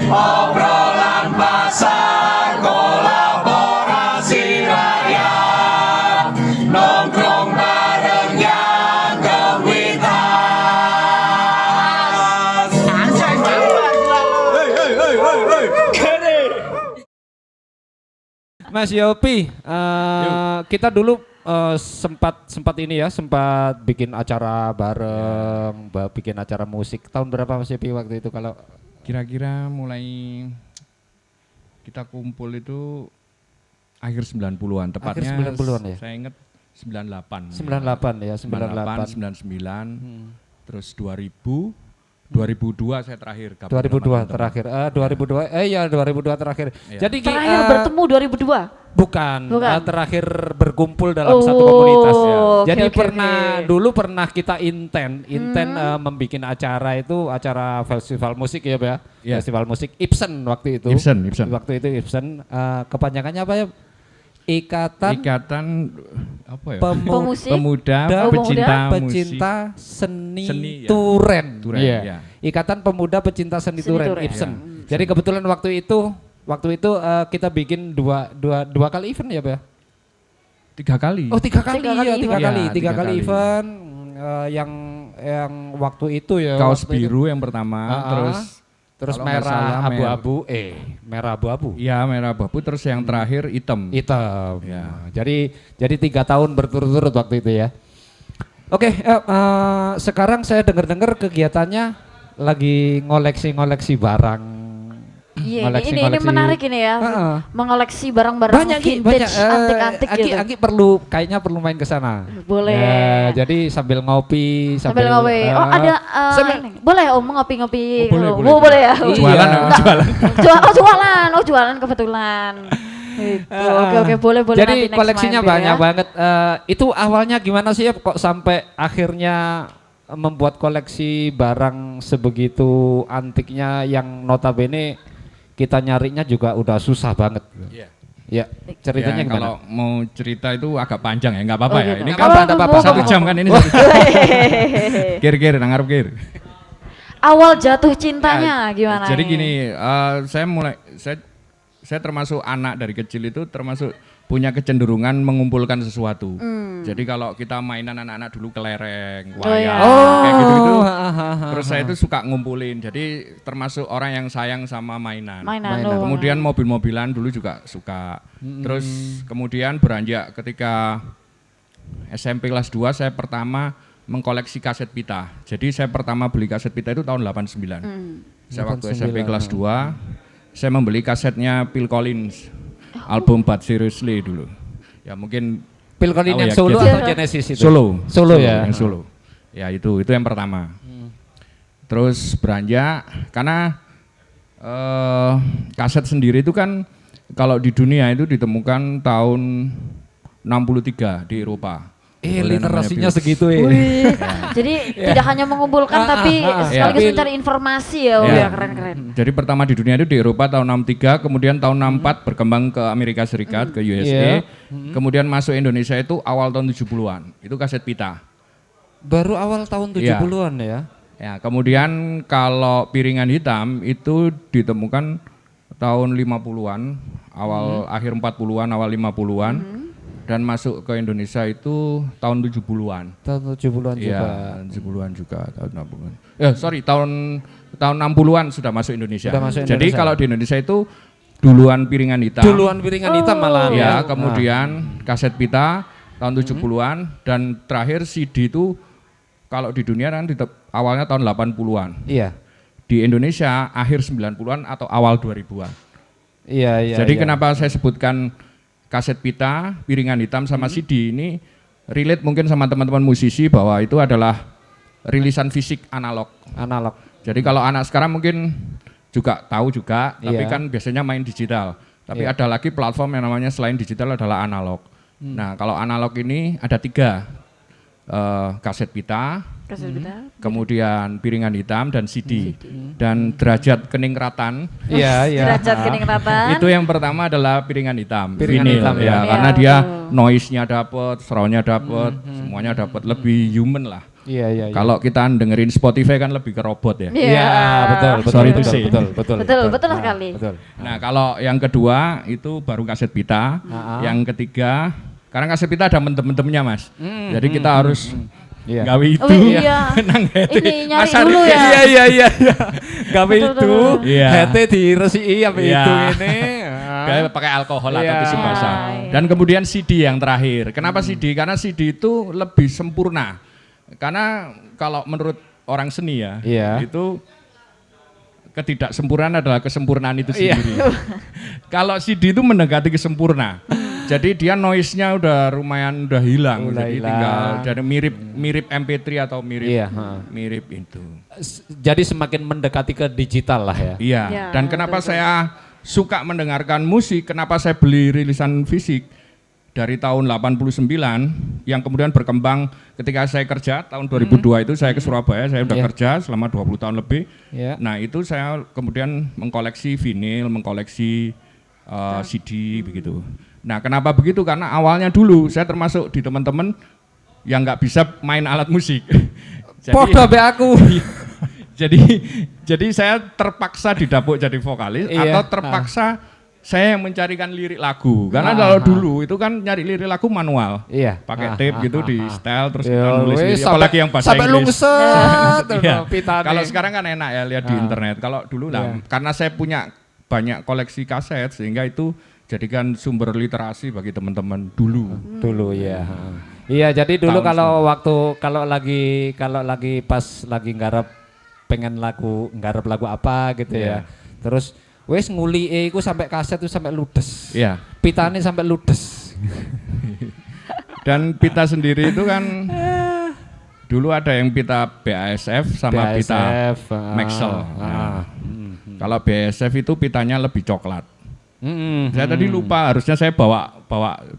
obrolan pasar, kolaborasi rakyat, nongkrong bareng yang kewitas. Mas Yopi, kita dulu sempat ini ya, sempat bikin acara bareng, bikin acara musik. Tahun berapa Mas Yopi waktu itu kalau Kira-kira mulai kita kumpul itu akhir 90-an, tepatnya akhir 90-an ya? Saya ingat 98. 98 ya, 98. 99, terus 2002 saya terakhir gabung 2002 terakhir. 2002 ya 2002 terakhir. Iya. Jadi Terakhir bertemu 2002? bukan. Bukan. Terakhir berkumpul dalam satu komunitas ya. oke, Jadi oke, dulu pernah kita intent membikin acara itu acara festival musik ya, Pak ya. Iya. Festival musik Ibsen waktu itu. Ibsen. Waktu itu Ibsen kepanjangannya apa ya? Ikatan apa ya? Pemusik? Pemuda pecinta seni Seni, ya. Turen. Turen, Iya. ya. Ikatan Pemuda Pecinta Seni Turen, Turen, Ibsen. ya. Jadi kebetulan waktu itu kita bikin dua kali event ya, Pak ya? 3 kali. Oh, tiga kali Tiga kali ya, event. tiga kali, Ya, tiga tiga kali kali. event yang waktu itu ya. Kaos waktu itu. biru yang pertama, terus kalau nggak merah salah, abu-abu, merah abu-abu. Iya, merah abu, terus yang terakhir hitam. Hitam. Ya. Jadi 3 tahun berturut-turut waktu itu ya. Oke, sekarang saya dengar-dengar kegiatannya lagi ngoleksi barang. Iya, ini menarik ini ya. Mengoleksi barang-barang Banyak vintage, antik-antik gitu. Aki kayaknya perlu main ke sana. Boleh. Ya, jadi sambil ngopi, Sambil ngopi. Oh, ada ini. Boleh Om ngopi-ngopi. Oh, boleh. Boleh ya. Jualan, Iya. jualan. Jualan kebetulan. Itu. Oke, boleh Jadi nanti next koleksinya mampir banyak ya. banget. Itu awalnya gimana sih ya kok sampai akhirnya membuat koleksi barang sebegitu antiknya yang notabene kita nyarinya juga udah susah banget. Iya. Ya, ceritanya Ya, gimana? kalau mau cerita itu agak panjang ya, nggak apa-apa Oh, ya. gitu. Ini Nggak kan apa-apa, nggak apa-apa. 1 jam kan ini. Kir, ngarep kir. Awal jatuh cintanya gimana? Jadi ini? gini, saya termasuk anak dari kecil itu termasuk punya kecenderungan mengumpulkan sesuatu. Jadi kalau kita mainan anak-anak dulu kelereng, wayang, kayak gitu-gitu. Terus saya itu suka ngumpulin. Jadi termasuk orang yang sayang sama mainan. Kemudian mobil-mobilan dulu juga suka. Terus kemudian beranjak ketika SMP kelas 2 saya pertama mengkoleksi kaset pita. Jadi saya pertama beli kaset pita itu tahun 89. Saya waktu SMP kelas 2 saya membeli kasetnya Phil Collins. Album But Seriously dulu. Ya mungkin Phil Collins tahu yang ya, solo gitu. atau Genesis itu? Solo Ya. yang solo. Ya itu yang pertama. Terus beranjak karena kaset sendiri itu kan kalau di dunia itu ditemukan tahun 63 di Eropa. Literasinya segitu ya. Wih, jadi tidak hanya mengumpulkan tapi sekaligus mencari informasi ya. Ya. Keren-keren. Jadi pertama di dunia itu di Eropa tahun 63, kemudian tahun 64 berkembang ke Amerika Serikat, ke USA. Kemudian masuk Indonesia itu awal tahun 70-an. Itu kaset pita. Baru awal tahun 70-an ya. Ya, kemudian kalau piringan hitam itu ditemukan tahun 50-an, akhir 40-an, awal 50-an. Dan masuk ke Indonesia itu tahun 70-an. Tahun 70-an juga. Iya, 70-an juga, tahun 60-an. Tahun 60-an sudah masuk Indonesia. Jadi kalau di Indonesia itu duluan piringan hitam. Duluan piringan hitam malah. Ya, kemudian kaset pita tahun 70-an dan terakhir CD itu kalau di dunia kan awalnya tahun 80-an. Iya. Di Indonesia akhir 90-an atau awal 2000-an. Iya. Jadi kenapa saya sebutkan kaset pita, piringan hitam sama CD ini relate mungkin sama teman-teman musisi bahwa itu adalah rilisan fisik analog. Jadi kalau anak sekarang mungkin juga tahu juga, tapi kan biasanya main digital. Tapi ada lagi platform yang namanya selain digital adalah analog. Nah kalau analog ini ada 3, kaset pita, kemudian piringan hitam dan CD. Dan derajat keningratan. Iya. Derajat keningratan. Itu yang pertama adalah piringan hitam. Piringan Vinyl, hitam, ya. Karena dia noise-nya dapat, surround-nya dapat, semuanya dapat, lebih human lah. Iya. Kalau kita dengerin Spotify kan lebih ke robot ya. Iya, betul. Sorry to say. Betul sekali. Betul. Nah, kalau yang kedua itu baru kaset pita. Yang ketiga, karena kaset pita ada mentem-mentemnya Mas. Jadi kita harus gawe itu. Oh iya. Nang hete. Ini nyari Mas Arif. dulu ya. Iya. Gawe Betul, itu, betul. Iya. hete diresiki apa Iya. itu ini. Gawe pakai alkohol atau Iya. tisu basah. Dan kemudian CD yang terakhir. Kenapa CD? Karena CD itu lebih sempurna. Karena kalau menurut orang seni ya, Iya. itu ketidaksempurnaan adalah kesempurnaan itu Iya. sendiri. Kalau CD itu mendekati kesempurna. Jadi dia noise-nya udah lumayan udah hilang. Udah Jadi hilang. tinggal jadi mirip MP3 atau mirip Iya, mirip itu. Jadi semakin mendekati ke digital lah ya. Iya. Ya, Dan kenapa betul. saya suka mendengarkan musik? Kenapa saya beli rilisan fisik? Dari tahun 89 yang kemudian berkembang ketika saya kerja tahun 2002 itu saya ke Surabaya, saya udah Iya. kerja selama 20 tahun lebih. Iya. Nah, itu saya kemudian mengkoleksi vinil, mengkoleksi CD begitu. Nah, kenapa begitu? Karena awalnya dulu saya termasuk di teman-teman yang nggak bisa main alat musik. Podo be aku. jadi saya terpaksa didapuk jadi vokalis Iya. atau terpaksa saya yang mencarikan lirik lagu. Karena kalau dulu itu kan nyari lirik lagu manual. Iya. Pakai tape gitu di setel terus Ya, kita nulis wes, lirik, apalagi yang bahasa sampai Inggris. lungset Iya. pitane. Kalau sekarang kan enak ya lihat di internet. Kalau dulu lah karena saya punya banyak koleksi kaset sehingga itu jadikan sumber literasi bagi teman-teman dulu. dulu ya. Iya, jadi dulu Tahun kalau lagi pas lagi pengen nggarap lagu apa gitu ya. Terus wes nguli iku sampai kaset tuh sampai ludes. Iya. Pitane sampai ludes. Dan pita sendiri itu kan dulu ada yang pita BASF sama pita BASF, Maxell. Nah, kalau BASF itu pitanya lebih coklat. Saya tadi lupa, harusnya saya bawa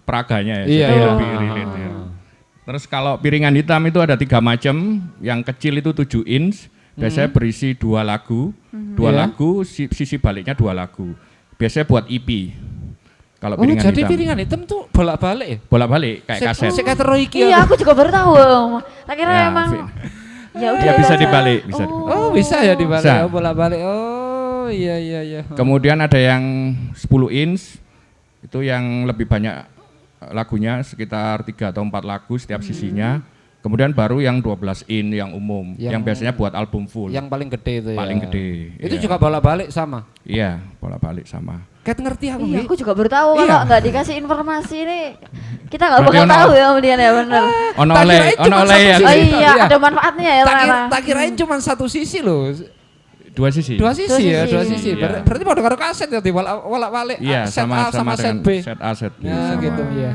peraganya ya. Iya, jadi iya. lebih relate ya. Terus kalau piringan hitam itu ada 3 macam, yang kecil itu 7 inch, biasanya berisi 2 lagu, Iya. lagu, sisi baliknya 2 lagu. Biasanya buat EP. Kalau Oh, piringan jadi hitam. piringan hitam tuh bolak-balik ya? Bolak-balik kayak kaset. Sik katero iki. Iya, aku juga baru tahu. Tak kira Ya, emang. Ya udah. Ya bisa udah. dibalik, bisa dibalik. Oh, bisa ya dibalik. Bisa. Oh, bolak-balik. Oh, iya. Kemudian ada yang 10 inch, itu yang lebih banyak lagunya, sekitar 3 atau 4 lagu setiap sisinya. Kemudian baru yang 12 inch yang umum, yang biasanya buat album full. Yang paling gede itu ya. Paling gede. Itu iya. juga bolak-balik sama. Iya, bolak-balik sama. Kayak ngerti aku. Iya, Bi. aku juga baru tahu Iya. kalau nggak dikasih informasi ini kita nggak Berarti bakal tahu ya kemudian ya benar. Ono Tak oleh, kirain ono cuma oleh satu ya. sisi. Oh Iya. iya, ada manfaatnya ya ternyata. Tak kirain cuma satu sisi loh. 2 sisi. Dua sisi ya, sisi. dua sisi. Iya. Berarti pada karo kaset ya bolak-balik. Iya, set A sama set dengan B. set A, set B. Ya sama. gitu ya.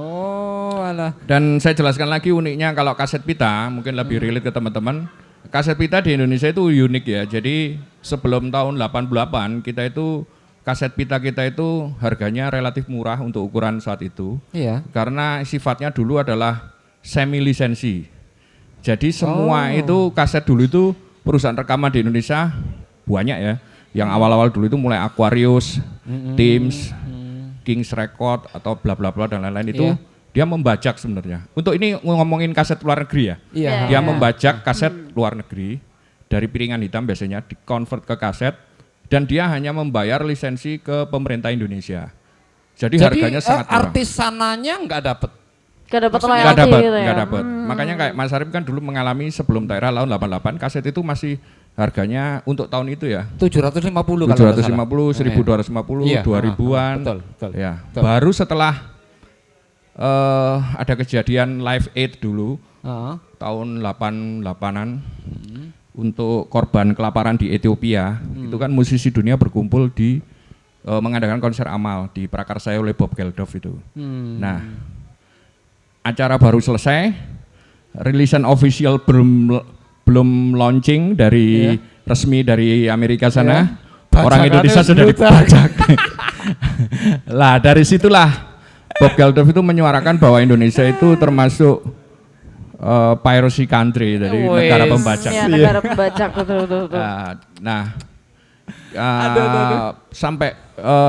Oh, alah. Dan saya jelaskan lagi uniknya kalau kaset pita, mungkin lebih relate ke teman-teman. Kaset pita di Indonesia itu unik ya. Jadi sebelum tahun 88 kita itu kaset pita kita itu harganya relatif murah untuk ukuran saat itu. Iya. Karena sifatnya dulu adalah semi lisensi. Jadi semua itu kaset dulu itu perusahaan rekaman di Indonesia banyak ya. Yang awal-awal dulu itu mulai Aquarius, Teams, Kings Record atau bla bla bla dan lain-lain itu Iya. dia membajak sebenarnya. Untuk ini ngomongin kaset luar negeri ya. Iya. Dia membajak kaset luar negeri dari piringan hitam biasanya dikonvert ke kaset dan dia hanya membayar lisensi ke pemerintah Indonesia. Jadi harganya sangat murah. artis sananya nggak dapet. Gak dapat Nggak royalti dapat, gitu ya. nggak dapat. Makanya kayak Mas Arif kan dulu mengalami sebelum daerah tahun 88 kaset itu masih harganya untuk tahun itu ya 750 kalau nggak salah. 750, 1250, Iya, 2000-an. betul. Ya. Betul. Baru setelah ada kejadian Live Aid dulu Heeh. tahun 88-an untuk korban kelaparan di Ethiopia. Itu kan musisi dunia berkumpul di mengadakan konser amal di Prakarsaya oleh Bob Geldof itu. Nah, acara baru selesai, rilisan official belum launching dari resmi dari Amerika sana. Orang Indonesia sudah dipajak. Lah dari situlah Bob Geldof itu menyuarakan bahwa Indonesia itu termasuk piracy country, dari negara pembajak. Iya, negara pembajak betul. Nah, sampai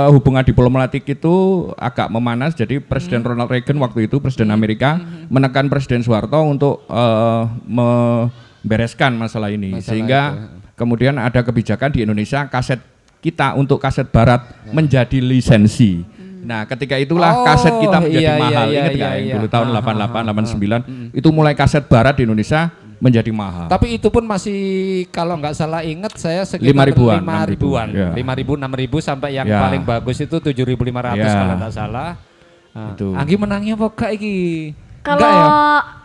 hubungan diplomatik itu agak memanas. Jadi Presiden Ronald Reagan waktu itu Presiden Amerika menekan Presiden Soeharto untuk membereskan masalah ini, sehingga kemudian ada kebijakan di Indonesia kaset kita untuk kaset barat menjadi lisensi. Nah, ketika itulah kaset kita menjadi mahal. Ingat nggak yang dulu tahun 88, 89 itu mulai kaset barat di Indonesia menjadi mahal. Tapi itu pun masih kalau nggak salah ingat saya sekitar 5.000-an, 5.000-an. ya. 5.000, 6.000 sampai yang Ya. paling bagus itu 7.500 Ya. kalau nggak salah. Itu. Anggi menangnya apa kak iki? Kalau Enggak ya?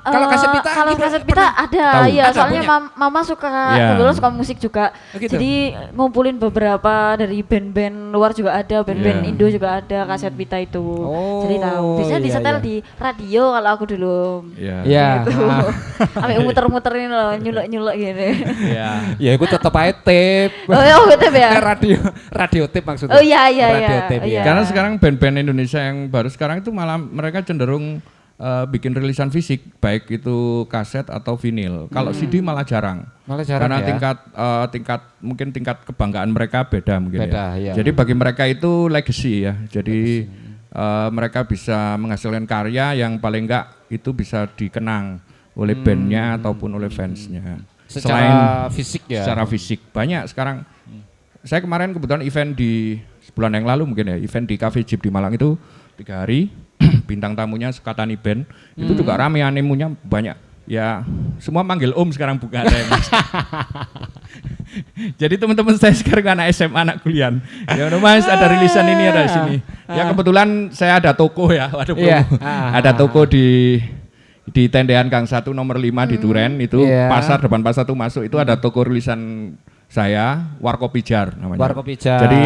Kalau kaset pita, kalau Anggi kaset pernah- pita ada, Tahu. ya Ada, soalnya punya. mama suka Iya. kebetulan suka musik juga. Oh, gitu? Jadi ngumpulin beberapa dari band-band luar juga ada, band-band Iya. Indo juga ada kaset pita itu. Oh, Jadi tahu. Biasanya iya, disetel iya. di radio kalau aku dulu. Ya. Ya. Gitu. Sampai muter-muterin loh, nyulek-nyulek gini. Ya. Ya itu tetap aja tape. Oh gitu ya. radio tape maksudnya. Oh iya iya Radio iya. tape, iya. ya. Karena sekarang band-band Indonesia yang baru sekarang itu malah mereka cenderung bikin rilisan fisik, baik itu kaset atau vinil. Kalau CD malah jarang. Malah jarang Karena ya. tingkat kebanggaan mereka beda mungkin Beda, ya. iya. Jadi bagi mereka itu legacy ya. Jadi mereka bisa menghasilkan karya yang paling enggak itu bisa dikenang oleh bandnya ataupun oleh fansnya. Secara fisik ya. Secara fisik banyak sekarang. Saya kemarin kebetulan event di sebulan yang lalu mungkin ya, event di Cafe Jeep di Malang itu 3 hari. Bintang tamunya Sekatani Band itu juga rame, animunya banyak ya, semua manggil Om sekarang bukan ada yang Mas. Jadi teman-teman saya sekarang anak SMA, anak kuliah ya udah Mas ada rilisan ini ada di sini ya, kebetulan saya ada toko ya, waduh Iya. ada toko di tendean Gang 1 nomor 5 di Duren itu, Iya. pasar depan pasar tuh masuk itu ada toko rilisan saya, Warkopi Jar namanya. Warkopi Jar. Jadi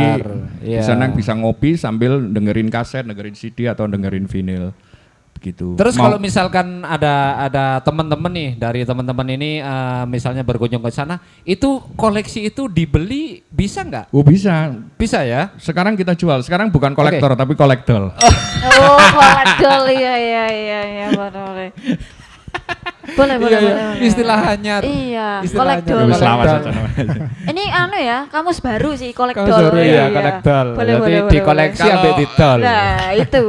Iya. di sana bisa ngopi sambil dengerin kaset, dengerin CD atau dengerin vinil begitu. Terus kalau misalkan ada teman-teman nih dari teman-teman ini misalnya berkunjung ke sana, itu koleksi itu dibeli bisa nggak? oh bisa. Bisa ya? Sekarang kita jual. Sekarang bukan kolektor tapi kolektor. Oh, kolektor iya boleh. Boleh. Istilahnya. Iya, Istilahnya. kolektor. Wis lawas aja Ini anu ya, kamus baru sih kolektor. Kamus baru ya, Iya. kolektor. Boleh, Jadi boleh, dikoleksi boleh. sampai didol. Nah, itu.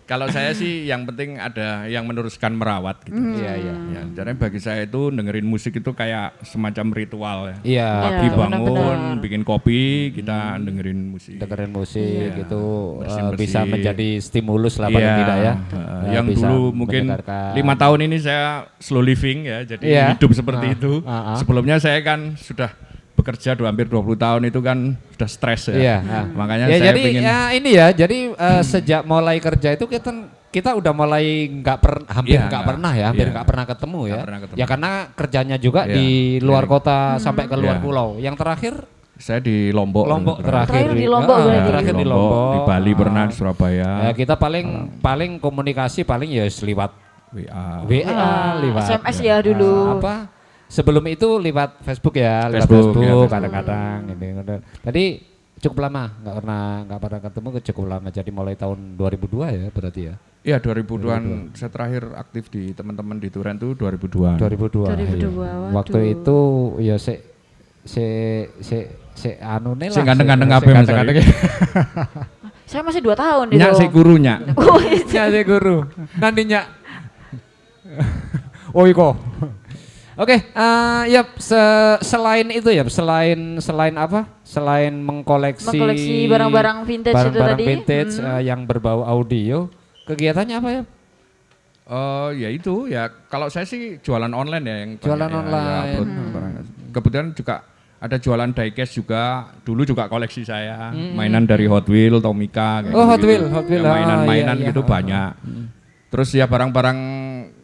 Kalau saya sih yang penting ada yang meneruskan merawat gitu. Iya. Ya, jadi bagi saya itu dengerin musik itu kayak semacam ritual ya. Iya. Pagi Iya, bangun, benar-benar. bikin kopi, kita dengerin musik. Dengerin musik Iya. itu Bersih-bersih. bisa menjadi stimulus lah paling Iya, tidak ya. yang Bisa dulu mungkin menyegarkan. 5 tahun ini saya slow living ya, jadi Iya. hidup seperti itu. ah. Sebelumnya saya kan sudah bekerja hampir 20 tahun itu kan sudah stres ya. Iya. Makanya Ya, saya jadi pengen ya ini ya, jadi sejak mulai kerja itu kita udah mulai hampir Iya, nggak nggak. pernah ya, hampir Iya. nggak pernah ketemu ya. Nggak pernah ketemu. Ya karena kerjanya juga Iya. di luar Iya. kota sampai ke luar Iya. pulau. Yang terakhir saya di Lombok. Lombok terakhir. Terakhir di Lombok berarti. Terakhir di Lombok. Di Bali pernah, di Surabaya. Ya, kita paling komunikasi paling ya lewat WA. WA, lewat SMS ya dulu. apa? Sebelum itu lewat Facebook ya, lewat Facebook, ya, Facebook Facebook. kadang-kadang ini. Tadi cukup lama nggak pernah ketemu, cukup lama. Jadi mulai tahun 2002 ya berarti ya. Iya 2002-an saya terakhir aktif di teman-teman di Duren tuh 2002-an. 2002. 2002, iya. waduh. Waktu itu ya se anu nih lah. Sing ganteng-ganteng se- kabeh, Mas ganteng-ganteng. Saya masih 2 tahun di Nyak si gurunya. Oh, itu. Ya si guru. Nantinya. Oh iko. Oke, ya selain itu ya, selain apa? Selain Mengkoleksi barang-barang vintage itu barang-barang tadi. vintage yang berbau audio, kegiatannya apa ya? Ya itu ya kalau saya sih jualan online ya yang Jualan banyak ya, online. upload barang. Kebetulan juga ada jualan diecast juga. Dulu juga koleksi saya, mainan dari Hot Wheels, Tomica kayak Oh, Hot gitu-gitu. Wheels, Hot Ya, Wheels. mainan-mainan Oh, iya, gitu iya. banyak. Terus ya barang-barang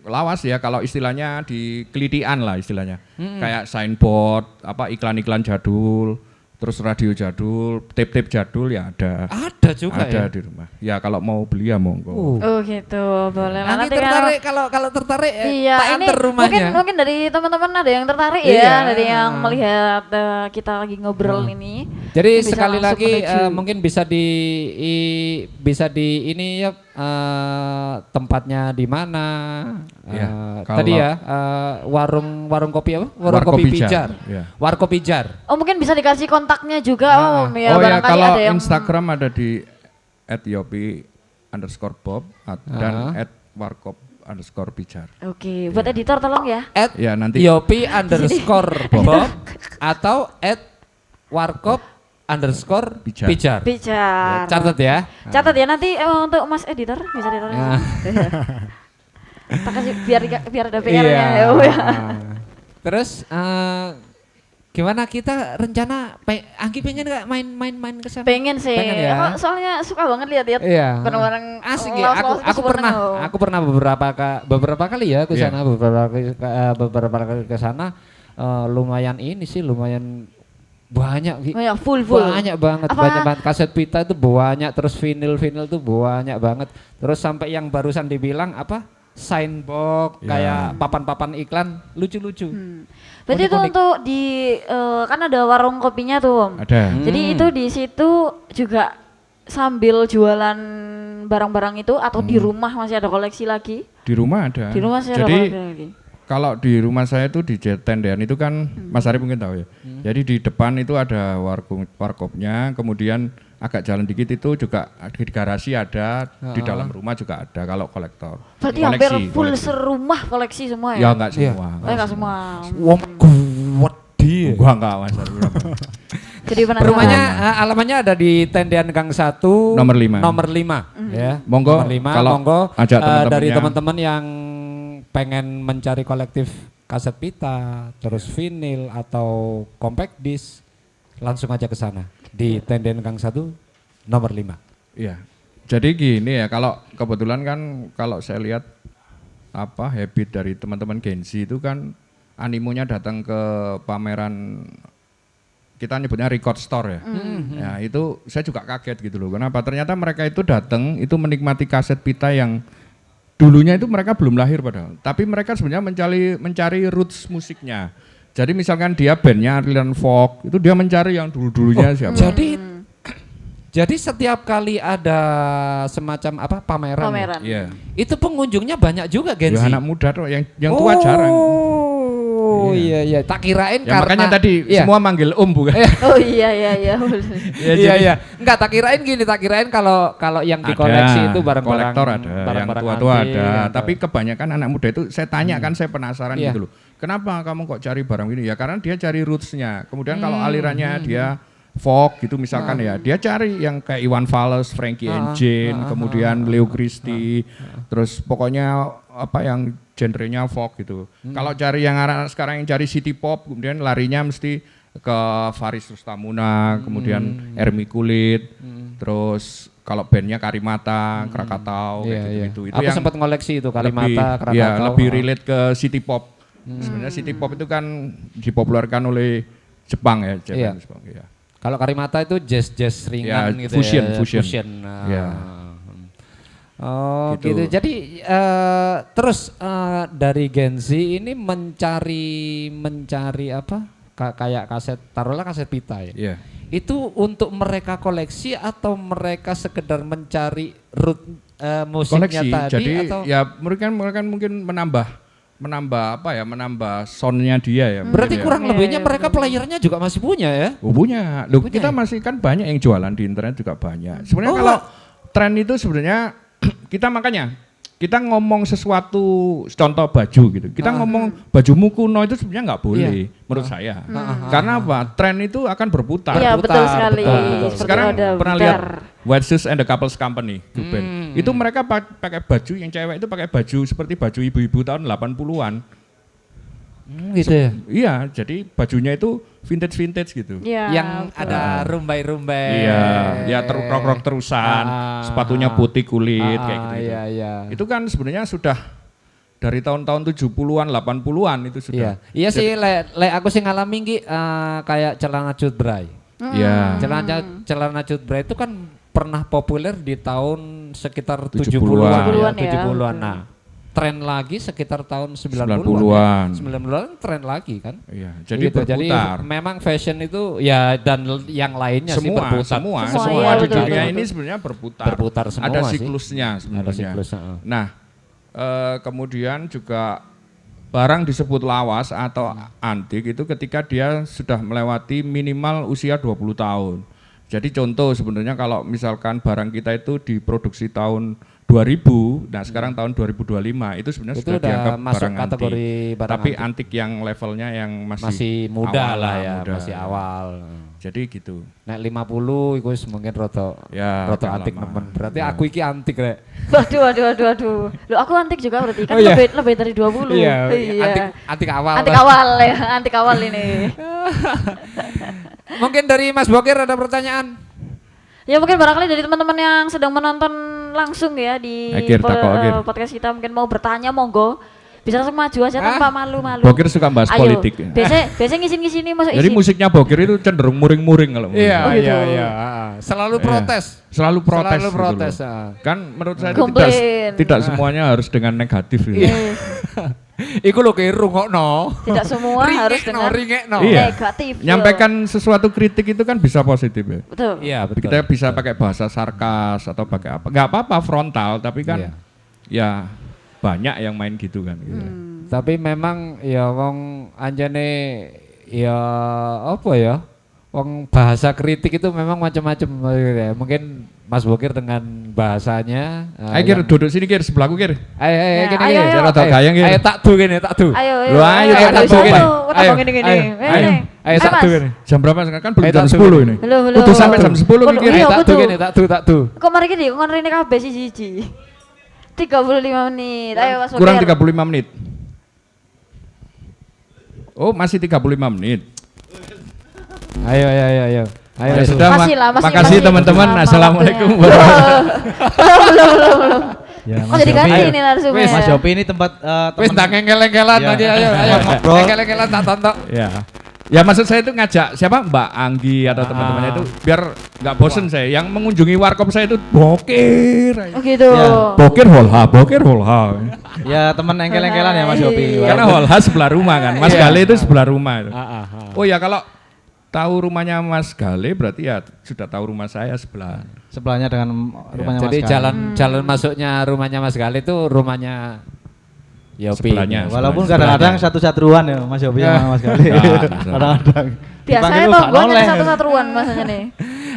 lawas ya kalau istilahnya di kelitian lah istilahnya. Kayak signboard, apa iklan-iklan jadul, terus radio jadul, tape-tape jadul ya ada. Ada juga Ada ya. di rumah. Ya kalau mau beli ya monggo. Oh gitu, boleh lah. Nanti Nanti tertarik kalau tertarik Iya, tak ini antar rumahnya. mungkin dari teman-teman ada yang tertarik Iya. ya, dari yang melihat kita lagi ngobrol ini. Jadi Bisa sekali langsung lagi menuju. mungkin bisa di ini ya tempatnya di mana? Iya, Tadi kalau- ya warung kopi apa? Warung Warkop kopi Pijar, pijar. iya. Warkop pijar. Oh mungkin bisa dikasih kontaknya juga Om ya, oh ya, barangkali kalau ada yang Instagram ada di @yopi_bob dan @warkop_pijar. Oke, buat editor tolong ya. Ya, nanti @yopi_bob atau @warkop_pijar. Pijar. Bicar. Catat ya. Catat ya nanti untuk Mas editor bisa ditulis. Ya. Tak kasih biar ada PR-nya Iya. ya. Om ya. Terus gimana kita rencana Anggi pengen nggak main ke sana? Pengen sih. Pengen ya? Aku soalnya suka banget lihat-lihat Iya. barang-barang Asik ya. lawas-lawas Aku super pernah seneng. beberapa kali ya ke Iya. sana beberapa kali ke sana lumayan ini sih lumayan banyak Gi. Oh ya, full. Banyak banget, Apa? banyak banget kaset pita itu banyak, terus vinil tuh banyak banget. Terus sampai yang barusan dibilang apa? Signbox Ya. kayak papan-papan iklan lucu-lucu. Berarti itu Unik-unik. untuk di kan ada warung kopinya tuh Om. Ada. Jadi itu di situ juga sambil jualan barang-barang itu atau di rumah masih ada koleksi lagi? Di rumah ada. Di rumah masih ada Jadi koleksi lagi. kalau di rumah saya itu di tendean itu kan Mas Arif mungkin tahu ya. Jadi di depan itu ada warkopnya, kemudian agak jalan dikit itu juga di garasi ada, di dalam rumah juga ada kalau kolektor. Berarti Koleksi, hampir full koleksi. serumah koleksi semua Ya ya? enggak Iya. semua. Enggak semua. Wong gede. Gua enggak Mas Arif. Jadi penasaran. Rumahnya alamatnya ada di Tendean Gang 1 Nomor 5. Nomor 5 ya. Monggo, Nomor 5 kalau monggo ajak teman-temannya. dari teman-teman yang pengen mencari kolektif kaset pita, terus vinil atau compact disc langsung aja ke sana di Tendean Gang 1 nomor 5. Iya. Jadi gini ya, kalau kebetulan kan kalau saya lihat habit dari teman-teman Gen Z itu kan animonya datang ke pameran kita nyebutnya record store ya. Ya, itu saya juga kaget gitu loh. Kenapa? Ternyata mereka itu datang itu menikmati kaset pita yang dulunya itu mereka belum lahir padahal. Tapi mereka sebenarnya mencari roots musiknya. Jadi misalkan dia bandnya aliran folk, itu dia mencari yang dulu-dulunya siapa. Jadi setiap kali ada semacam apa pameran, Pameran. Iya. itu pengunjungnya banyak juga Gen Ya, Z. anak muda tuh yang tua jarang. Oh iya. Tak kirain Ya, karena makanya tadi iya. semua manggil bukan? Oh iya. Iya. Enggak, tak kirain kalau yang dikoleksi itu barang-barang kolektor ada, yang barang-barang tua-tua antik, ada. atau- Tapi kebanyakan anak muda itu saya tanya kan, saya penasaran Iya. gitu loh. Kenapa kamu kok cari barang ini? Ya karena dia cari rootsnya. Kemudian kalau alirannya dia folk gitu misalkan ya, dia cari yang kayak Iwan Fals, Frankie and Jane, kemudian Leo Christie, terus pokoknya apa yang genrenya folk gitu. Kalau cari yang anak sekarang yang cari city pop, kemudian larinya mesti ke Faris Rustamuna, kemudian Ermi Kulit, terus kalau bandnya Karimata, Krakatau, kayak gitu-gitu. Itu Aku yang sempat ngoleksi itu Kalimata, lebih, Krakatau. ya, lebih relate ke city pop. Sebenarnya city pop itu kan dipopulerkan oleh Jepang ya, Iya. Jepang. Ya. Kalau Karimata itu jazz ringan Ya, gitu fusion, ya. fusion. Nah. Ya. Oh Gitu. gitu. Jadi terus dari Gen Z ini mencari apa? Kayak kaset, taruhlah kaset pita ya. Iya. Itu untuk mereka koleksi atau mereka sekedar mencari root musiknya Koleksi. tadi Jadi atau ya mereka mungkin menambah soundnya dia ya. berarti mungkin ya. kurang lebihnya mereka playernya juga masih punya ya? Oh, punya. Loh, Punya kita ya? masih kan banyak yang jualan di internet juga banyak. Sebenarnya Oh, kalau tren itu sebenarnya kita ngomong sesuatu, contoh baju gitu. Kita ngomong bajumu kuno itu sebenarnya nggak boleh menurut saya. Karena apa? Tren itu akan berputar. Iya betul Berputar, sekali. betul. Seperti Sekarang ada pernah putar. lihat White Shoes and the Couples Company, grup band. Itu mereka pakai baju yang cewek itu pakai baju seperti baju ibu-ibu tahun 80-an. Gitu ya. Iya, jadi bajunya itu vintage gitu. Iya. Yang betul. ada rumbai-rumbai. Iya, ya rok terusan, sepatunya putih kulit kayak gitu. Iya. Itu kan sebenarnya sudah dari tahun-tahun 70-an, 80-an itu sudah. Iya sih, le aku sih ngalami Ki, kayak celana cutbray. Iya. Celana cutbray itu kan pernah populer di tahun sekitar 70-an. 70-an ya, 70-an ya, 70-an. betul. Nah, tren lagi sekitar tahun 90-an. 90-an tren lagi kan. Iya, jadi Gitu. Jadi berputar. memang fashion itu ya dan yang lainnya sih semua berputar. semua Semua, semua iya, di betul, dunia betul, ini betul. sebenarnya berputar. Berputar semua Ada sih. siklusnya sebenarnya. Ada siklus, heeh. Nah, kemudian juga barang disebut lawas atau antik itu ketika dia sudah melewati minimal usia 20 tahun. Jadi contoh sebenarnya kalau misalkan barang kita itu diproduksi tahun 2000, nah sekarang tahun 2025 itu sebenarnya Itu sudah udah dianggap masuk barang kategori antik. barang Tapi antik. antik yang levelnya yang Masih muda awal lah ya, muda. masih awal. Jadi gitu. Nek 50 iku wis mungkin rada Ya, rada agak antik lama. nemen. Berarti Ya. aku iki antik rek. Waduh. Loh, aku antik juga berarti kan Oh, iya. lebih dari 20. Iya, antik awal. Antik lah. awal ya, antik awal ini. Mungkin dari Mas Bokir ada pertanyaan? Ya mungkin barangkali dari teman-teman yang sedang menonton langsung ya di Akir, takut akir. podcast kita mungkin mau bertanya monggo. Bisa langsung maju aja tanpa malu-malu. Bokir suka bahas Ayo, politik. Biasanya ngisin-ngisini masuk Jadi isin. musiknya Bokir itu cenderung muring-muring kalau menurut Iya, saya. Oh, gitu. iya. Selalu Iya. protes. Selalu protes. Selalu gitu protes. loh. Kan menurut saya itu Komplain. tidak semuanya harus dengan negatif. Gitu. Eh, Iku lho kira rungokno. Tidak semua harus dengan ringekno. Iya. negatif. Nyampaikan sesuatu kritik itu kan bisa positif ya. Betul. Iya, betul. Kita bisa pakai bahasa sarkas atau pakai apa. Nggak apa-apa frontal, tapi kan Iya. ya banyak yang main gitu kan. Gitu. Tapi memang ya wong anjane ya apa ya? Wong bahasa kritik itu memang macam-macam ya. Mungkin Mas Bokir dengan bahasanya. Ayo Kir, duduk sini Kir, sebelahku Kir. Ayo, Ya, gini, ayo, gini. ayo. Saya rada gayang Kir. Ayo tak du gini, tak du. Ayo, Lu ayo, tak du gini. Ayo, gini. Ayo tak du gini. Jam berapa sekarang? Kan belum Ayo, jam tak 10 du. ini. Halo. Kudu sampai jam 10 Kudu, Kir. iya, Tak du betul. gini, tak du. Kok mari gini, kok rene kabeh siji-siji. 35 menit. Ayo Mas Kurang Bokir. 35 menit. Oh, masih 35 menit. Ayo. Ayo, Ya sudah, Masih lah, masih- makasih masih. teman-teman. Maaf, Assalamualaikum maaf, warahmatullahi belum. Ya, Oh jadi ganti Yopi. ini langsungnya. Wis, Mas Yopi ini tempat Wis tak engkel-engkelan Iya. lagi, ayo. Ngobrol. Engkel-engkelan tak tonton. Ya. Ya maksud saya itu ngajak siapa Mbak Anggi atau teman-temannya itu biar nggak bosen saya. Yang mengunjungi warkop saya itu Bokir. Oh gitu. Ya. Bokir Holha. ya teman engkel-engkelan ya Mas Yopi. Iya. Karena Holha sebelah rumah kan. Mas Iya. Gale itu sebelah rumah itu. Ah. Oh ya kalau tahu rumahnya Mas Gale berarti ya sudah tahu rumah saya sebelah. Sebelahnya dengan rumahnya Mas Jadi Gali. jalan masuknya rumahnya Mas Gali itu rumahnya Yopi. Sebelahnya. Walaupun Sebelahnya. kadang-kadang satu-satuan ya Mas Yopi sama Mas Gali. Nah, Kadang-kadang. Biasanya Dipanggil tuh gak gue noleh. nyari satu-satuan masanya nih.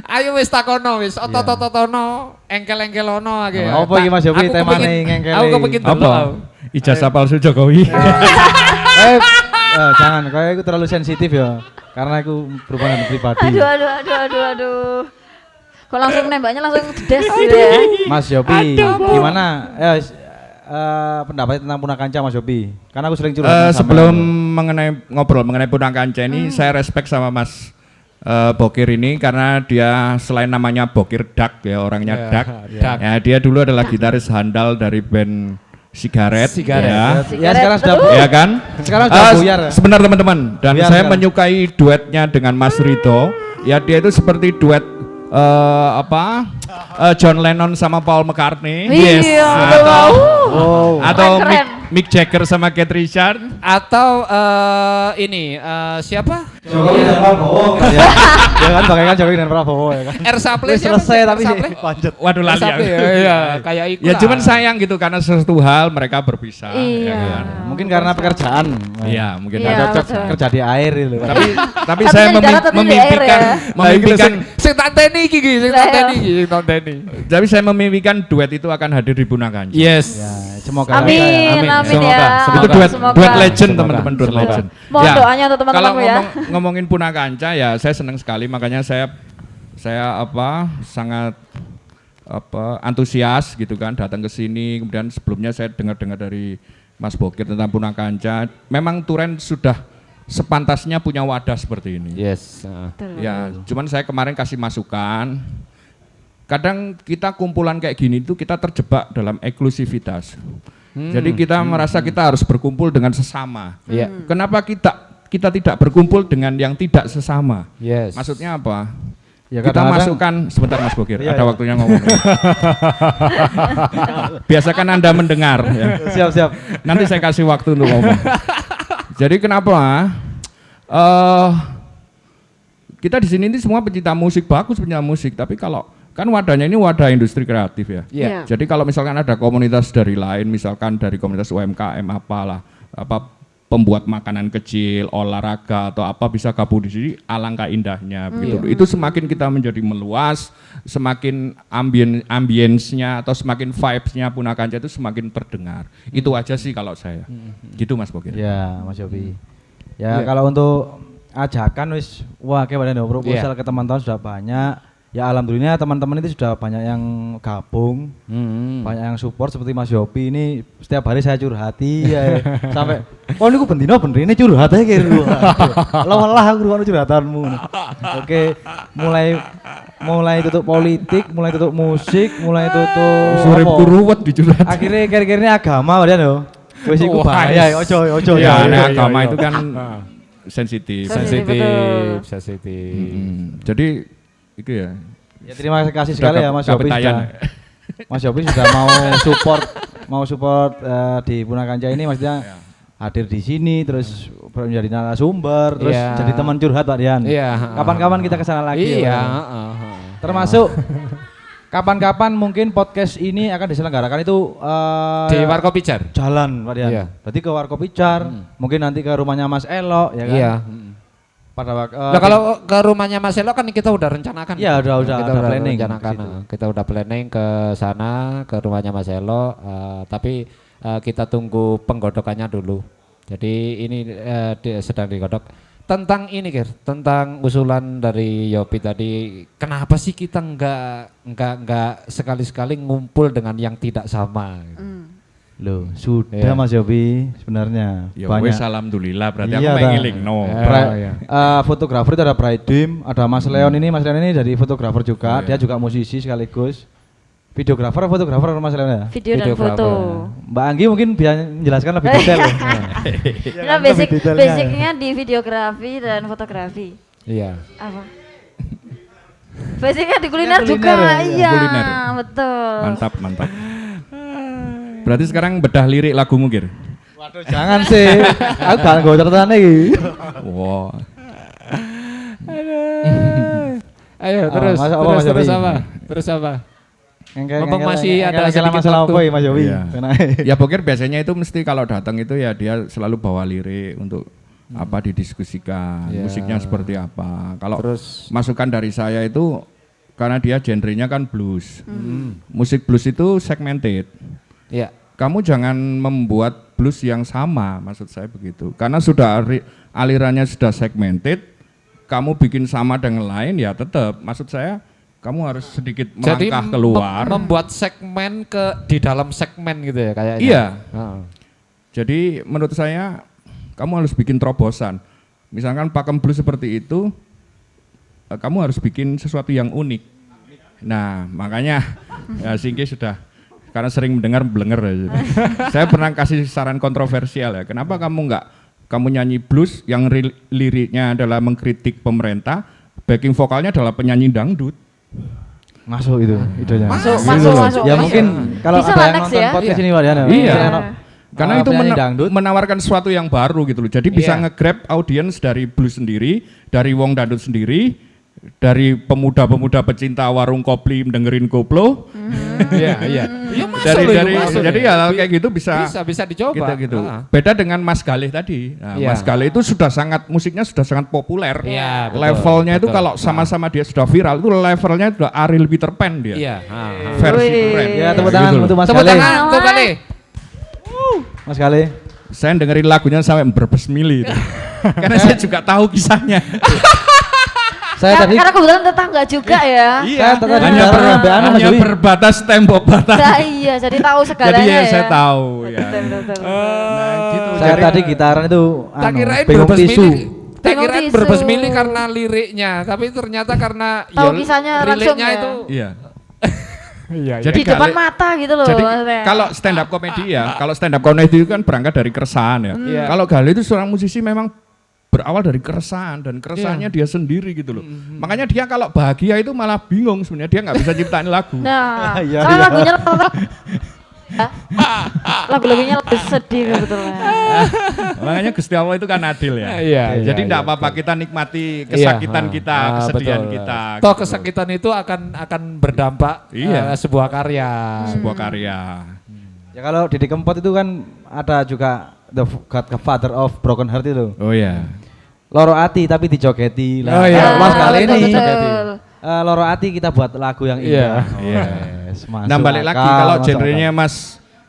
Ayo wis takono wis, otot-ototono, engkel-engkelono lagi. Apa iki Mas Yopi temane ngengkeli? Aku kepengin Apa? delok. Ijazah palsu Jokowi. Jangan, kayak itu terlalu sensitif ya. Karena aku berhubungan pribadi. Aduh. Kok langsung nembaknya langsung des gitu ya. Mas Yopi, gimana? Pendapat tentang Punang Kanca Mas Yopi? Karena aku sering curhat sama Sebelum ngobrol mengenai Punang Kanca ini, saya respect sama Mas Bokir ini karena dia selain namanya Bokir Dak ya orangnya Ya, Dak. Dak. Ya dia dulu adalah gitaris handal dari band Sigaret. Sigaret. Ya. Ya sekarang sudah Ya kan? Sekarang sudah buyar ya? Sebentar teman-teman, dan Buyar saya sekarang. menyukai duetnya dengan Mas Rito. Ya dia itu seperti duet John Lennon sama Paul McCartney. Iya, betul. Atau, Oh. atau Keren. Mick Jagger sama Keith Richard. Atau ini siapa? Jokowi dan Prabowo. Ya kan bagaikan Jokowi dan Prabowo ya kan. Ersa Play Wis siapa? selesai tapi Ersa Play? lanjut. Waduh lali Ersa aku. Play, ya, kayak iku Ya lah. cuman sayang gitu karena sesuatu hal mereka berpisah. Iya. Ya kan? Mungkin karena pekerjaan. Iya mungkin. Iya, Nggak cocok betul. kerja di air gitu. Tapi Tapi saya di darat tapi di air ya. memimpikan sing tak teni iki sing tak teni iki sing tak teni. tapi saya memimpikan duet itu akan hadir di Punang Kanca. Yes. Ya, semoga Amin, Amin. amin Semoga, ya. Itu duet Semoga. duet legend Semoga. teman-teman, duet Semoga. legend. Mohon doanya untuk Kalau teman-teman ya. ngomongin Punang Kanca ya saya senang sekali makanya saya sangat antusias gitu kan datang ke sini. Kemudian sebelumnya saya dengar-dengar dari Mas Bokir tentang Punang Kanca. Memang Turen sudah sepantasnya punya wadah seperti ini. Yes. Ya, cuman saya kemarin kasih masukan. Kadang kita kumpulan kayak gini itu kita terjebak dalam eksklusivitas. Jadi kita merasa kita harus berkumpul dengan sesama. Iya. Kenapa kita tidak berkumpul dengan yang tidak sesama? Yes. Maksudnya apa? Ya, kita kadang-kadang- masukkan sebentar Mas Bokir, Iya, ada iya. waktunya ngomong. Biasakan Anda mendengar ya. Siap. Nanti saya kasih waktu untuk ngomong. Jadi kenapa? Kita di sini ini semua pencinta musik, bagus pencinta musik, tapi kalau kan wadahnya ini wadah industri kreatif ya. Iya. Jadi kalau misalkan ada komunitas dari lain, misalkan dari komunitas UMKM apalah, pembuat makanan kecil, olahraga atau apa bisa gabung di sini, alangkah indahnya begitu. Itu semakin kita menjadi meluas, semakin ambience-nya atau semakin vibes-nya Punakanca itu semakin terdengar. Itu aja sih kalau saya. Gitu Mas Bokir. Ya, Mas Yopi. Ya, kalau untuk ajakan wis wah kayak proposal ke teman-teman sudah banyak. Ya alhamdulillah teman-teman itu sudah banyak yang gabung, banyak yang support seperti Mas Yopi ini setiap hari saya curhati ya sampai oh ini bener ini curhat aja gitu. Lelah aku ngono curhatanmu. Oke, mulai tutup politik, mulai tutup musik, mulai tutup Uripku ruwet dicurhat. akhirnya kira-kira agama padahal yo. Wis iku Wah, bahaya, ojo Ya, ya. agama itu kan sensitif. Betul. Sensitif. Jadi itu ya. Ya terima kasih sekali ya Mas Yopi Kapetayan. Mas Yopi sudah mau support di Punakanca ini maksudnya hadir di sini terus menjadi narasumber terus Iya. jadi teman curhat Pak Dian. Iya. Kapan-kapan kita kesana lagi. Iya. ya. Termasuk kapan-kapan mungkin podcast ini akan diselenggarakan itu Di Warkop Pijar. jalan Pak Dian. Iya. Berarti ke Warkop Pijar, mungkin nanti ke rumahnya Mas Elo ya kan. Iya. Pada waktu Nah, kalau ke rumahnya Mas Elo kan kita udah rencanakan. Iya, udah kita ada planning rencanakan. ke situ. Kita udah planning ke sana ke rumahnya Mas Elo, tapi kita tunggu penggodokannya dulu. Jadi ini sedang digodok. Tentang ini tentang usulan dari Yopi tadi, kenapa sih kita nggak sekali-sekali ngumpul dengan yang tidak sama? Loh, sudah Iya. Mas Yopi sebenarnya Ya banyak. wes alhamdulillah berarti Iya, aku dah. mengiling no. Iya. Fotografer itu ada Praidim, ada Mas Leon ini dari fotografer juga, Oh, iya. dia juga musisi sekaligus. Videografer Mas Leon ya? Video dan Videografer. foto. Mbak Anggi mungkin bisa menjelaskan lebih detail. ya. Nah, basicnya di videografi dan fotografi. Iya. Apa? Basicnya di kuliner Kuliner juga, ya? iya, Kuliner. betul. Mantap. Berarti sekarang bedah lirik lagumu Gir. Waduh, jangan sih. Aku gak nggo catatan iki. Wow. Ayo Mas, apa, Mas terus Yopi? apa? Terus apa? Mumpung Engkel- masih ada engkel- sedikit masalah waktu. apa ya Mas Yopi? Iya. Ya Bokir biasanya itu mesti kalau datang itu ya dia selalu bawa lirik untuk apa didiskusikan, Iya. musiknya seperti apa. Kalau Terus masukan dari saya itu karena dia genrenya kan blues. Musik blues itu segmented. ya. Kamu jangan membuat blues yang sama, maksud saya begitu. Karena sudah alirannya sudah segmented, kamu bikin sama dengan lain ya tetap. Maksud saya kamu harus sedikit Jadi melangkah keluar. membuat segmen di dalam segmen gitu ya kayaknya. Iya. Heeh. Jadi menurut saya kamu harus bikin terobosan. Misalkan pakem blues seperti itu, kamu harus bikin sesuatu yang unik. Nah makanya ya Singki sudah karena sering mendengar blenger ya. Saya pernah kasih saran kontroversial ya. Kenapa kamu nyanyi blues yang liriknya adalah mengkritik pemerintah, backing vokalnya adalah penyanyi dangdut. Masuk itu idenya. Masuk. Ya mungkin kalau Bisa ada lah yang next nonton ya. podcast Iya. ini Pak Dian. ya. Iya. Mungkin Karena itu penyanyi dangdut. menawarkan sesuatu yang baru gitu loh. Jadi bisa Iya. nge-grab audiens dari blues sendiri, dari wong dangdut sendiri, dari pemuda-pemuda pecinta warung kopi dengerin koplo. Iya, iya. Iya masuk Dari loh, itu masuk. jadi ya kayak gitu bisa bisa dicoba. gitu. Ah. Beda dengan Mas Galih tadi. Nah, Iya. Mas Galih itu musiknya sudah sangat populer. Iya, betul, Levelnya itu betul. kalau sama-sama dia sudah viral itu levelnya sudah Ariel Peter Pan dia. Iya. Versi Wih. keren. Ya tepuk tangan Gitu loh. untuk Mas Tepuk Kale. tangan untuk kali. Mas Kale. Saya dengerin lagunya sampai berbes mili itu. Karena saya juga tahu kisahnya. Saya tadi Karena kebetulan tetangga juga ya. Saya tadi hanya, bicara sampai anu, Mas hanya Yopi. berbatas tembok batas. Nah, iya, jadi tahu segalanya Jadi ya ya. saya tahu ya. Betul. Nah, gitu. Saya Jadi- tadi gitaran itu Tak kirain bingung berbes tisu. mili. Tak Bingung kirain tisu. berbes mili karena liriknya, tapi ternyata karena Tahu kisahnya langsung liriknya ya. itu. Iya. Iya, Jadi Di depan Galih- mata gitu loh. Jadi maksudnya. kalau stand up comedy ya, kalau stand up comedy itu kan berangkat dari keresahan ya. Iya. Kalau Galih itu seorang musisi memang berawal dari keresahan dan keresahannya dia sendiri gitu loh. Makanya dia kalau bahagia itu malah bingung sebenarnya, dia nggak bisa ciptain lagu. Nah, Iya, soalnya iya. lagunya lagu-lagunya lebih sedih kebetulan. Makanya Gusti Allah itu kan adil ya. Iya, Jadi iya, tidak iya, apa-apa betul. kita nikmati kesakitan kita, kesedihan betul. kita. Toh gitu. kesakitan itu akan berdampak Iya. sebuah karya. Sebuah karya. Ya kalau Didi Kempot itu kan ada juga the Godfather of Broken Heart itu. Oh ya. Loro hati tapi dijogeti. Oh iya, Mas kali betul, ini betul. loro hati kita buat lagu yang indah. Iya. Yes, masuk Nah balik lagi akal, kalau masuk genrenya Mas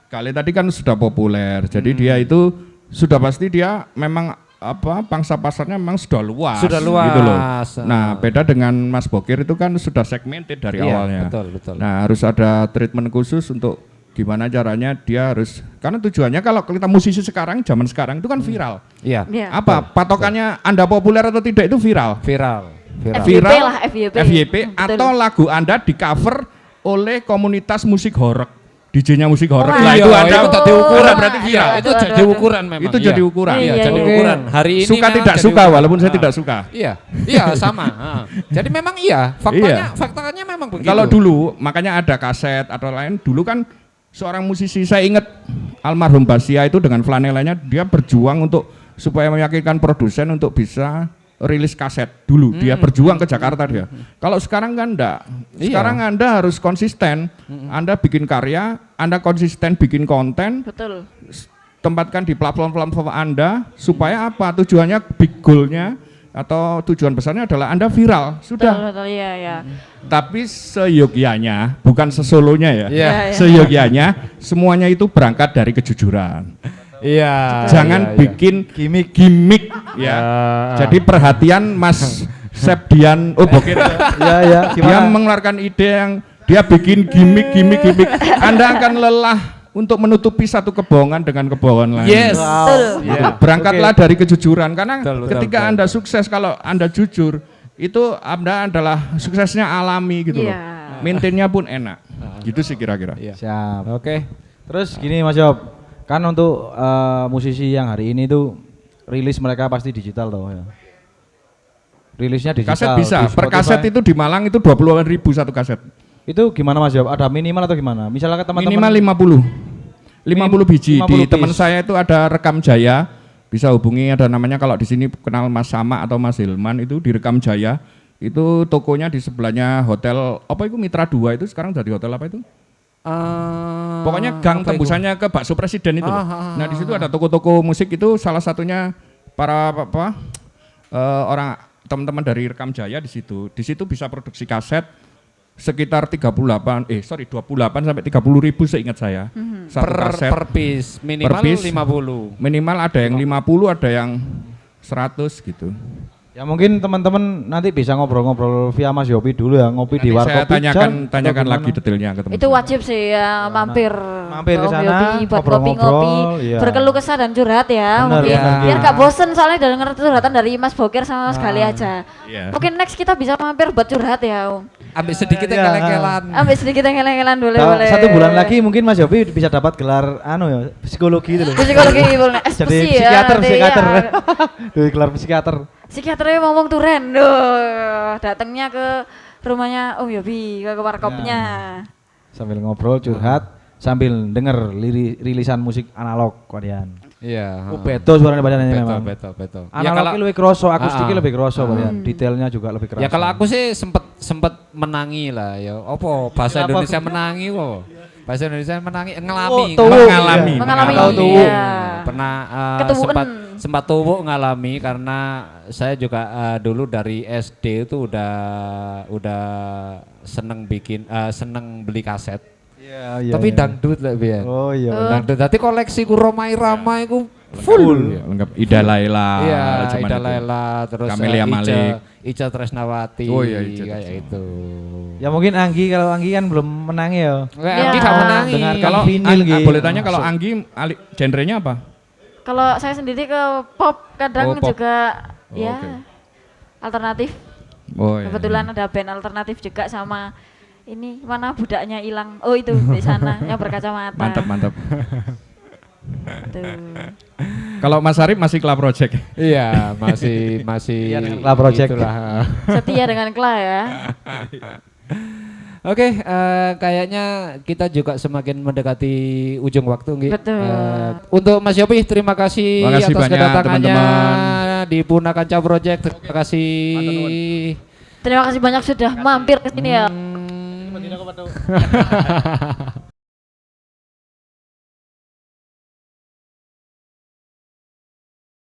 Kali tadi kan sudah populer. Jadi dia itu sudah pasti dia memang apa pangsa pasarnya memang sudah luas. Sudah luas. Gitu loh. Nah, beda dengan Mas Bokir itu kan sudah segmented dari Iya, awalnya. betul, betul. Nah, harus ada treatment khusus untuk gimana caranya dia harus karena tujuannya kalau kita musisi sekarang zaman sekarang itu kan viral. Iya. Iya. Apa patokannya Anda populer atau tidak itu viral. Viral. Viral. FYP lah, FYP. FYP Betul. atau lagu Anda di cover oleh komunitas musik horeg. DJ-nya musik horeg. Wah, Nah, iya, itu Anda itu tadi ukuran. Anda berarti viral. Itu Aduh, jadi aduh, ukuran memang. Itu iya. jadi ukuran. Iya, Iya, jadi iya. ukuran. Hari ini Suka memang tidak jadi suka ukuran. walaupun saya Ah. tidak suka. Iya, iya sama. Jadi memang iya, faktanya memang begitu. Kalau dulu makanya ada kaset atau lain dulu kan seorang musisi saya ingat almarhum Basia itu dengan flanelanya dia berjuang untuk supaya meyakinkan produsen untuk bisa rilis kaset dulu. Dia berjuang ke Jakarta dia. Kalau sekarang kan enggak. Iya. Sekarang Anda harus konsisten. Anda bikin karya, Anda konsisten bikin konten, Betul. tempatkan di platform-platform Anda supaya apa? Tujuannya big goal-nya atau tujuan besarnya adalah Anda viral. Betul, Sudah. betul, iya, iya. Tapi seyogyanya, bukan sesolonya ya. Iya. Iya, iya. Seyogyanya semuanya itu berangkat dari kejujuran. Iya. Jangan iya, iya. bikin gimmick ya. Jadi perhatian Mas Sepdian Bokir. Ya ya, Dia gimana? mengeluarkan ide yang dia bikin gimmick. Anda akan lelah untuk menutupi satu kebohongan dengan kebohongan lain. Yes. Betul. Iya. Berangkatlah dari kejujuran karena Betul, ketika betul. Anda sukses kalau Anda jujur itu Anda adalah suksesnya alami gitu loh. Iya. Maintainnya pun enak. Gitu sih kira-kira. Iya. Siap. Oke. Terus gini Mas Yob, kan untuk musisi yang hari ini tuh rilis mereka pasti digital toh ya. Rilisnya digital. Kaset bisa. di Per Spotify. kaset itu di Malang itu 20.000 satu kaset. Itu gimana Mas Yob? Ada minimal atau gimana? Misalnya teman-teman Minimal 50. 50 biji. 50 Di piece. teman saya itu ada Rekam Jaya. Bisa hubungi ada namanya kalau di sini kenal Mas Sama atau Mas Hilman itu di Rekam Jaya. Itu tokonya di sebelahnya hotel apa itu Mitra 2 itu sekarang jadi hotel apa itu? Pokoknya gang apa itu? tembusannya ke Bakso Presiden itu loh. Nah, di situ ada toko-toko musik itu salah satunya para orang teman-teman dari Rekam Jaya di situ. Di situ bisa produksi kaset sekitar 28 sampai 30.000 seingat saya. Satu kaset per piece minimal Per piece. 50. minimal ada yang 50, ada yang 100 gitu. Ya mungkin teman-teman nanti bisa ngobrol-ngobrol via Mas Yopi dulu ya, ngopi di Nanti warkop saya tanyakan Pijar, atau lagi gimana? detailnya ke teman. Itu wajib sih ya mampir Mampir ke Om sana, Yopi buat ngobrol-ngobrol, ngopi-ngopi, iya. berkeluh kesah dan curhat ya Benar, mungkin. benar. Biar gak bosen soalnya denger curhatan dari Mas Bokir sama Mas Gali aja. Iya. Mungkin next kita bisa mampir buat curhat ya Om. Ambil sedikit Iya. yang kelek-kelan. Ambil sedikit yang ngelan boleh Ta- boleh. 1 bulan lagi mungkin Mas Yopi bisa dapat gelar ya, psikologi itu loh. Psikologi boleh Jadi SPSI ya. psikiater, nanti psikiater. ya. Dari gelar psikiater. Psikiaternya ngomong turen, datangnya ke rumahnya Om Yobi, ke warkopnya. Sambil ngobrol, curhat, sambil denger rilisan musik analog kalian. Iya. Oh, beto suaranya badannya Betul, memang. betul. Analognya lebih kroso, akustiknya Ah, lebih kroso badan. Detailnya juga lebih keras. Ya kalau aku sih sempet menangi lah ya. Apa bahasa Apa? Indonesia menangi kok. Bahasa Indonesia menangi ngalami. Oh, tuwuk. Mengalami. Mengalami, tuwuk. iya. Pernah Ketuwuken. sempat tuwuk ngalami karena saya juga dulu dari SD itu udah seneng seneng beli kaset. Iya, Tapi dangdut lah biar. Oh iya. Dangdut. Dadi koleksiku Roma Irama iku Full. Ya, lengkap. Ida Laila. Iya, zaman Ida itu. Laila terus Camelia Malik. Ica Tresnawati. Oh iya, Ica kayak Tresnawati. itu. Ya mungkin Anggi, kalau Anggi kan belum menang ya. Enggak, Ya. Anggi gak menangi. Dengarkan Kalau vinil, Gi. boleh tanya kalau Anggi genrenya apa? Kalau saya sendiri ke pop kadang Oh, pop. juga Oh, ya oke. alternatif. Oh iya. Kebetulan ada band alternatif juga sama ini mana budaknya hilang. Oh itu di sana yang berkacamata. Mantap. Tuh. Kalau Mas Arif masih Club Project. Iya, masih Club Project. itulah. Setia dengan Kla ya. Oke, kayaknya kita juga semakin mendekati ujung waktu, Nggih. Betul. Untuk Mas Yopi, terima kasih Terima kasih atas banyak, kedatangannya teman-teman. di Puna Kanca Project. Terima kasih. Terima kasih banyak sudah mampir ke sini ya.